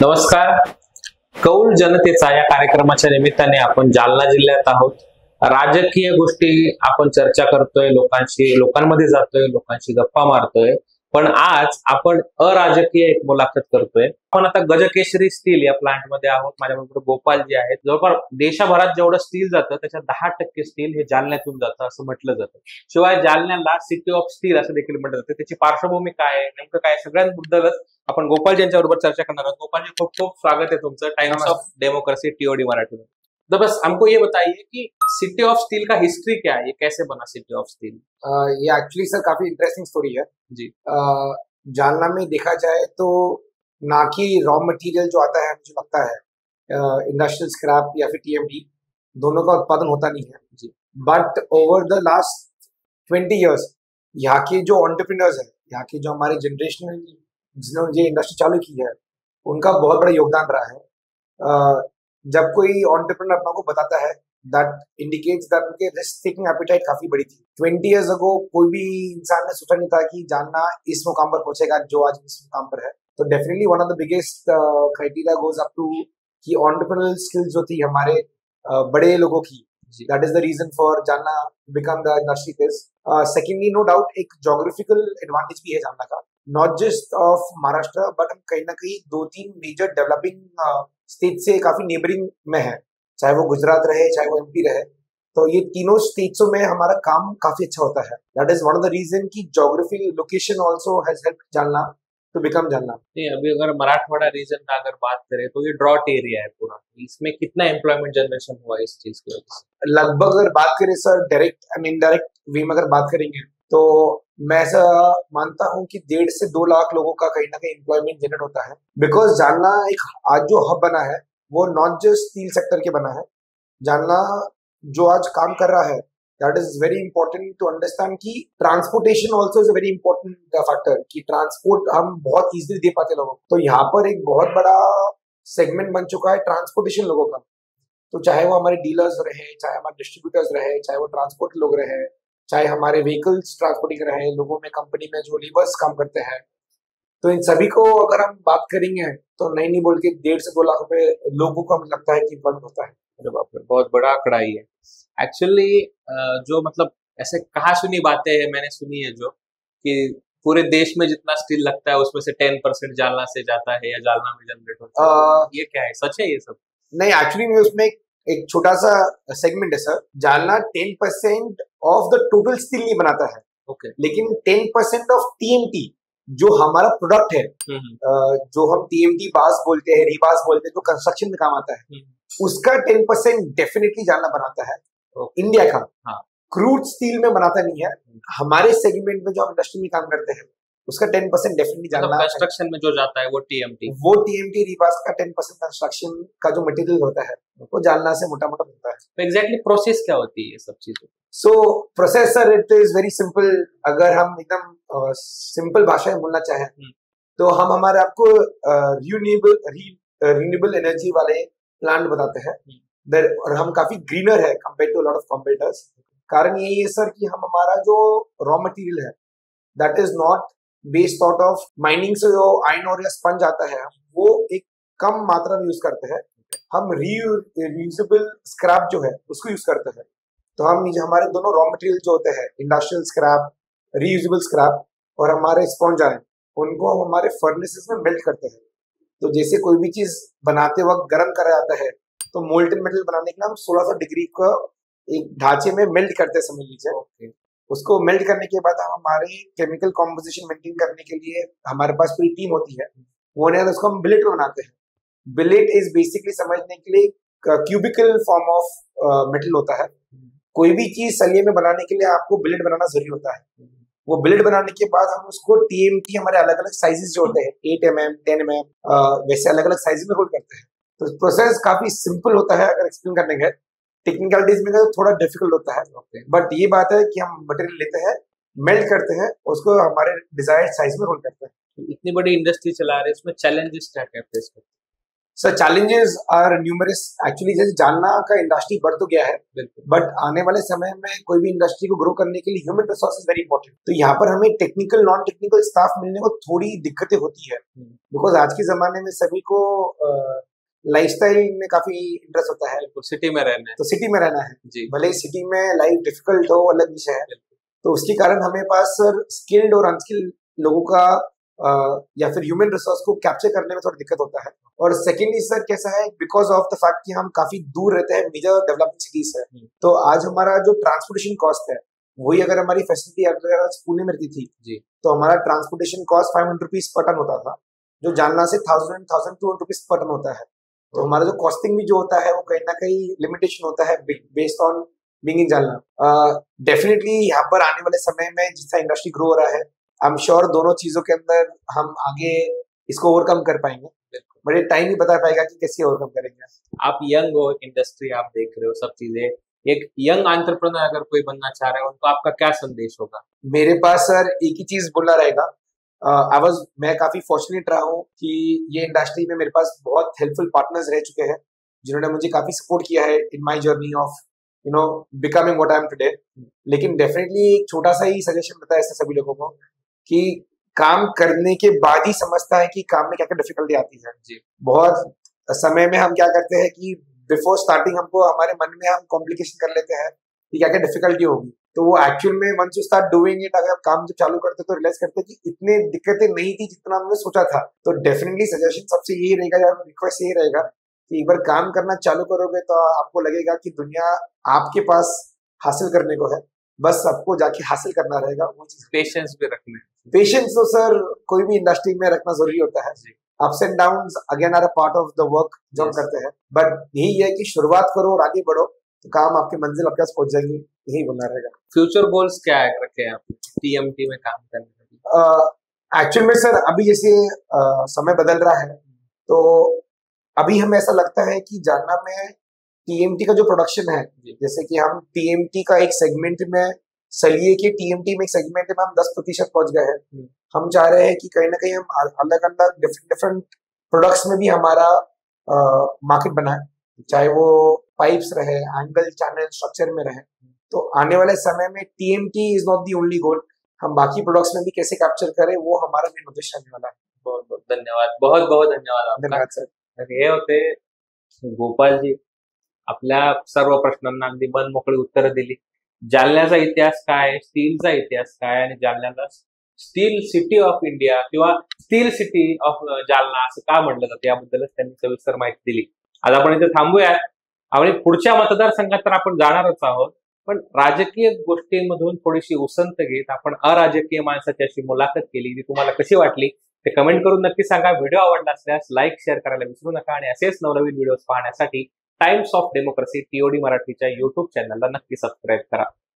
नमस्कार. कौल जनतेचा या कार्यक्रमाच्या निमित्ताने आपण जालना जिल्ह्यात आहोत. राजकीय गोष्टी आपण चर्चा करतोय, लोकांमध्ये जातोय, लोकांशी गप्पा मारतोय. पण आज आपण अराजकीय एक मुलाखत करतोय. आपण आता गजकेसरी स्टील या प्लांट मध्ये आहोत. माझ्याबरोबर गोपालजी आहेत. जवळपास देशभरात जेवढं स्टील जातं त्याच्या 10% स्टील हे जालन्यातून जातं असं म्हटलं जातं. शिवाय जालन्याला सिटी ऑफ स्टील असं देखील म्हटलं जातं. त्याची पार्श्वभूमी काय आहे, नेमकं काय, सगळ्यांबद्दलच आपण गोपालजी यांच्याबरोबर चर्चा करणार आहोत. गोपालजी, खूप खूप स्वागत है तुमचं times of democracy TOD Marathi में. तो बस हमको ये बताइए कि सिटी ऑफ स्टील का हिस्ट्री क्या है, ये कैसे बना सिटी ऑफ स्टील? ये एक्चुअली सर काफी इंटरेस्टिंग स्टोरी है जी. जालना में देखा जाए तो ना कि रॉ मटेरियल जो आता है, मुझे लगता है इंडस्ट्रियल स्क्रैप या फिर टीएमटी दोनों का उत्पादन होता नहीं है जी. But over the last 20 years यहाँ के जो एंटरप्रेन्योर्स हैं, यहाँ के जो हमारे जनरेशन जिन्होंने ये इंडस्ट्री चालू की है, उनका बहुत बड़ा योगदान रहा है. जब कोई एंटरप्रेन्योर अपना को बताता है, दैट इंडिकेट्स दैट उनके रिस्क टेकिंग एपेटाइट काफी बड़ी थी. 20 इयर्स अगो कोई भी इंसान ने सोचा नहीं था कि जालना इस मुकाम पर पहुंचेगा जो आज इस मुकाम पर है. तो definitely one of the biggest criteria goes up to कि एंटरप्रेन्योरल स्किल्स जो थी हमारे बड़े लोगों की, that is the reason for Jalna become the industry is. Secondly, no doubt एक जोग्राफिकल एडवांटेज भी है जालना का, not just of Maharashtra but हम कहीं ना कहीं 2-3 मेजर डेवलपिंग स्टेट से काफी नेबरिंग में है, चाहे वो गुजरात रहे चाहे वो एमपी रहे. तो ये तीनों स्टेट्सों में हमारा काम काफी अच्छा होता है. That is one of the reason की geography location also has help Jalna to become Jalna. नहीं, अभी अगर मराठवाड़ा रीजन का अगर बात करें तो ये ड्रॉट एरिया है पूरा. इसमें कितना एम्प्लॉयमेंट जनरेशन हुआ इस चीज की वजह से? लगभग अगर बात करें sir direct and indirect way में अगर बात करेंगे तो मैं ऐसा मानता हूं कि 1.5 से 2 लाख लोगों का कहीं ना कहीं एम्प्लॉयमेंट जनरेट होता है. बिकॉज जालना एक आज जो हब बना है वो नॉट जस्ट स्टील सेक्टर के बना है. जालना जो आज काम कर रहा है, that is very important to understand कि transportation also is a very important factor, कि ट्रांसपोर्ट हम बहुत इजीली दे पाते लोगों को. तो यहाँ पर एक बहुत बड़ा सेगमेंट बन चुका है ट्रांसपोर्टेशन लोगों का. तो चाहे वो हमारे डीलर्स रहे, चाहे हमारे डिस्ट्रीब्यूटर्स रहे, चाहे वो ट्रांसपोर्ट लोग रहे, चाहे हमारे व्हीकल्स ट्रांसपोर्टिंग रहे, लोगों में कंपनी में जो लेबर्स काम करते हैं, तो इन सभी को अगर हम बात करेंगे तो नहीं बोल के 1.5 से 2 लाख रुपए लोगों को हमें लगता है कि एम्प्लॉयमेंट होता है. अरे बाप रे, बहुत बड़ा आंकड़ा ही है एक्चुअली. जो मतलब ऐसे कहा सुनी बातें हैं, मैंने सुनी है जो कि पूरे देश में जितना स्टील लगता है उसमें से 10% जालना से जाता है या जालना में जनरेट होता है. ये क्या है, सच है ये सब? नहीं, एक्चुअली में उसमें एक छोटा सा सेगमेंट है sir. Jalna 10% of the total steel नहीं बनाता है. ओके. लेकिन 10% ऑफ टीएमटी जो हमारा प्रोडक्ट है, जो हम टीएमटी बास बोलते हैं, रीबास बोलते हैं, जो कंस्ट्रक्शन में काम आता है, उसका 10% डेफिनेटली जालना बनाता है. इंडिया का. हाँ. क्रूड स्टील में बनाता नहीं है. हमारे सेगमेंट में जो हम इंडस्ट्री में काम करते हैं उसका 10% डेफिनेटली जालना. कंस्ट्रक्शन में जो जाता है वो टीएमटी रीबास का 10% कंस्ट्रक्शन का जो मटेरियल होता है वो जालना से मोटा मोटा बनता है. तो एग्जैक्टली प्रोसेस क्या होती है ये सब चीजें? So process sir, it is very simple. अगर हम एकदम सिंपल भाषा में बोलना चाहें तो हम हमारे आपको रिन्यूएबल एनर्जी वाले प्लांट बताते हैं. और हम काफी ग्रीनर है compare to lot of competitors. कारण यही है सर कि हम हमारा जो रॉ मटेरियल है that is not based out of mining से जो आयरन और या स्पंज आता है वो एक कम मात्रा में यूज करते हैं. हम रीयूजेबल स्क्रैप जो है उसको यूज करते हैं. तो हम हमारे दोनों रॉ मटेरियल जो होते हैं, इंडस्ट्रियल स्क्रैप, रीयूजेबल स्क्रैप और हमारे स्पॉन्ज आयरन, उनको हम हमारे फर्नेसेस में मेल्ट करते हैं. तो जैसे कोई भी चीज बनाते वक्त गर्म करा जाता है तो मोल्टन मेटल बनाने के लिए हम 1600 डिग्री का एक ढांचे में मेल्ट करते हैं, समझ लीजिए. उसको मेल्ट करने के बाद हम हमारे केमिकल कॉम्पोजिशन मेंटेन करने के लिए हमारे पास पूरी टीम होती है. वो नहीं, उसको हम बिलेट में बनाते हैं. बिलेट इज बेसिकली समझने के लिए क्यूबिकल फॉर्म ऑफ मेटल होता है. कोई भी चीज सलिए में बनाने के लिए आपको बिलेट बनाना जरूरी होता है. वो बिलेट बनाने के बाद हम उसको टीएमटी हमारे अलग अलग साइजेस जो होते हैं 8 mm 10 mm वैसे अलग अलग साइज में रोल करते हैं. तो प्रोसेस काफी सिंपल होता है अगर एक्सप्लेन करने के. टेक्निकलिटीज में तो थोड़ा डिफिकल्ट होता है. बट ये बात है कि हम मटेरियल लेते हैं, मेल्ट करते हैं, उसको हमारे डिजायर्ड साइज में रोल करते हैं. इतनी बड़ी इंडस्ट्री चला रहे हैं, इसमें चैलेंजेस क्या क्या फेस करते हैं? Sir challenges are numerous actually. जैसे जालना का इंडस्ट्री बढ़ तो गया है, बिल्कुल। बट आने वाले समय में कोई भी इंडस्ट्री को ग्रो करने के लिए human resource is very important. तो यहाँ पर हमें टेक्निकल नॉन टेक्निकल स्टाफ मिलने को थोड़ी दिक्कतें होती है, बिकॉज आज के जमाने में सभी को लाइफस्टाइल में काफी इंटरेस्ट होता है, सिटी में रहना है, तो सिटी में रहना है जी। भले सिटी में लाइफ डिफिकल्ट हो, अलग विषय है। तो उसके कारण हमें पास सर स्किल्ड और अनस्किल्ड लोगों का या फिर ह्यूमन रिसोर्स को कैप्चर करने में थोड़ा दिक्कत होता है। और सेकेंडली सर कैसा है, बिकॉज ऑफ द फैक्ट कि हम काफी दूर रहते हैं मेजर डेवलपिंग सिटीज से, तो आज हमारा जो ट्रांसपोर्टेशन कॉस्ट है वही अगर हमारी फैसिलिटी अगर पुणे में रहती थी जी, तो हमारा transportation cost 500 rupees per ton होता था, जो जालना से 1000-1200 रुपीज पर टन होता है। तो हमारा जो कॉस्टिंग भी जो होता है वो कहीं ना कहीं लिमिटेशन होता है based on being in Jalna. Definitely यहाँ पर आने वाले समय में जितना इंडस्ट्री ग्रो हो रहा है, आई एम श्योर दोनों चीजों के अंदर हम आगे इसको ओवरकम कर पाएंगे, बट ये टाइम ही बता पाएगा कि कैसे ओवरकम करेंगे। आप यंग हो, इंडस्ट्री आप देख रहे हो, सब चीजें, एक यंग एंटरप्रेन्योर अगर कोई बनना चाह रहा है उनको आपका क्या संदेश होगा? मेरे पास सर एक ही चीज बोलना रहेगा, मैं काफी फॉर्चुनेट रहा हूँ कि ये इंडस्ट्री में मेरे पास बहुत हेल्पफुल पार्टनर्स रह चुके हैं जिन्होंने मुझे काफी सपोर्ट किया है in my journey of becoming what I am today. लेकिन डेफिनेटली एक छोटा सा ही सजेशन रहता है ऐसे सभी लोगों को कि काम करने के बाद ही समझता है कि काम में क्या क्या डिफिकल्टी आती है जी। बहुत समय में हम क्या करते हैं कि बिफोर स्टार्टिंग हमको हमारे मन में हम कॉम्प्लिकेशन कर लेते हैं कि क्या क्या डिफिकल्टी होगी, तो वो एक्चुअल में once you start doing it, अगर काम जब चालू करते तो रियलाइज करते कि इतने दिक्कतें नहीं थी जितना हमने सोचा था। तो डेफिनेटली सजेशन सबसे यही रहेगा या रिक्वेस्ट यही रहेगा कि एक बार काम करना चालू करोगे तो आपको लगेगा कि दुनिया आपके पास हासिल करने को है, बस आपको जाके हासिल करना रहेगा। वो चीज पेशेंस भी रखना है। पेशेंस तो सर कोई भी इंडस्ट्री में रखना जरूरी होता है। Ups and downs again are a part of the work जो हम करते हैं, बट यही है कि शुरुआत करो और आगे बढ़ो तो काम आपकी मंजिल आपके पास पहुंच जाएगी, यही बनना रहेगा। फ्यूचर गोल्स क्या है रखे हैं आप टीएमटी में काम करने के? एक्चुअल में सर अभी जैसे समय बदल रहा है तो अभी हमें ऐसा लगता है कि जालना में टीएमटी का जो प्रोडक्शन है, जैसे कि हम टीएमटी का एक सेगमेंट में सलिए के टीएमटी में एक सेगमेंट में हम 10% पहुंच गए हैं। हम चाह रहे हैं कि कहीं ना कहीं हम अलग अलग डिफरेंट प्रोडक्ट्स में भी हमारा मार्केट बनाए, चाहे वो पाइप्स रहे, एंगल, चैनल, स्ट्रक्चर में रहे। तो आने वाले समय में TMT is not the only goal, हम बाकी प्रोडक्ट्स में भी कैसे कैप्चर करें वो हमारा मेन उद्देश्य रहने वाला है। बहुत बहुत धन्यवाद, बहुत बहुत धन्यवाद आपका। धन्यवाद सर। हे होते गोपालजी, आपल्या सर्व प्रश्नांना अगदी मनमोकळी उत्तरं दिली। जालन्याचा इतिहास काय, स्टीलचा इतिहास काय आणि जालन्याला स्टील सिटी ऑफ इंडिया किंवा स्टील सिटी ऑफ जालना असं का म्हटलं जातं याबद्दलच त्यांनी सविस्तर माहिती दिली। आज आपण इथे थांबूयात आणि पुढच्या मतदारसंघात तर आपण जाणारच आहोत, पण राजकीय गोष्टींमधून थोडीशी उसंत घेत आपण अराजकीय माणसाची अशी मुलाखत केली, ती तुम्हाला कशी वाटली ते कमेंट करून नक्की सांगा। व्हिडिओ आवडला असल्यास लाईक शेअर करायला विसरू नका आणि असेच नवनवीन व्हिडिओज पाहण्यासाठी टाइम्स ऑफ डेमोक्रेसी टीओडी मराठीच्या युट्यूब चॅनलला नक्की सबस्क्राईब करा।